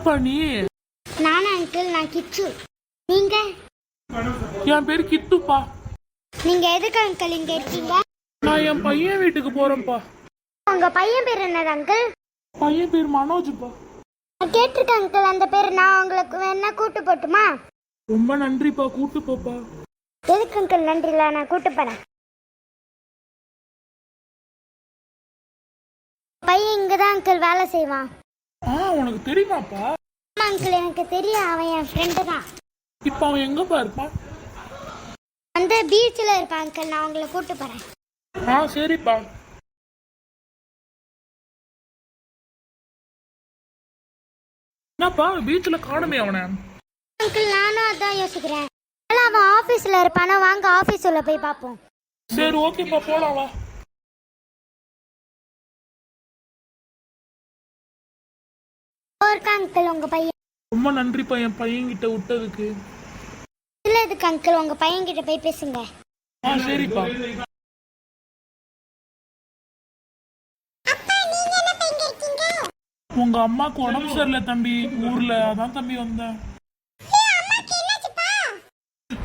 யாருப்பா நீ? நானா அங்கிள்? நான் கிச்சு. நீங்க? என் பேரு கித்துப்பா. நீங்க எதுக்கு அங்கிள் இங்க இருக்கீங்க? நான் என் பையன் வீட்டுக்கு போறேன்ப்பா. உங்க பையன் பேர் என்னது அங்கிள்? பையன் பேர் மனோஜ்ப்பா. நான் கேட்டிருக்கேன் அங்கிள் அந்த பேர். நான் உங்களுக்கு வேணா கூட்டு போட்டுமா? ரொம்ப நன்றிப்பா, கூட்டு போப்பா. எதுக்கு அங்கிள் நன்றி? இல்ல, நான் கூட்டு போறேன். பையன் இங்கதான் அங்கிள் வேலை செய்வான். உனக்கு தெரியுமாப்பா? ஆமா அங்கிள், எனக்கு தெரியும். அவன் என் ஃப்ரெண்டு தான். இப்ப அவன் எங்கப்பா இருப்பான்? அந்த பீச்சில் இருப்பான் அங்கிள். நான் உங்களை கூட்டு போறேன். சரிப்பா. என்னப்பா பீச்ல காணுமே அவனை? அங்கிள் நானும் அதான் யோசிக்கிறேன். அவன் ஆபீஸ்ல இருப்பானா? வாங்க ஆபீஸ் உள்ள போய் பாப்போம். சரி ஓகேப்பா, போலாம் வா. அங்கிள் உங்க பையன். ரொம்ப நன்றிப்பா என் பையன் கிட்ட விட்டதுக்கு. இல்ல எதுக்கு அங்கிள்? உங்க பையன் கிட்ட போய் பேசுங்க. சரிப்பா. உங்க அம்மாக்கு உடம்பு சரியில்லை தம்பி ஊர்ல, அதான் தம்பி வந்தேன்.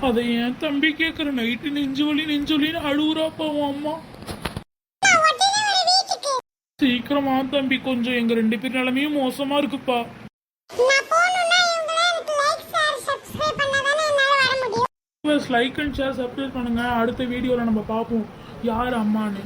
அதை ஏன் தம்பி கேக்குற? நைட்டு நெஞ்சு வலின்னு அழுகுறாப்பா உன் அம்மா. சீக்கிரமா தம்பி, கொஞ்சம் எங்க 2 பேர் நிலைமையும் மோசமா இருக்குப்பா. லைக் அண்ட் ஷேர் சப்ஸ்கிரைப் பண்ணுங்க. அடுத்த வீடியோல நம்ம பார்ப்போம் யார் அம்மான்னு.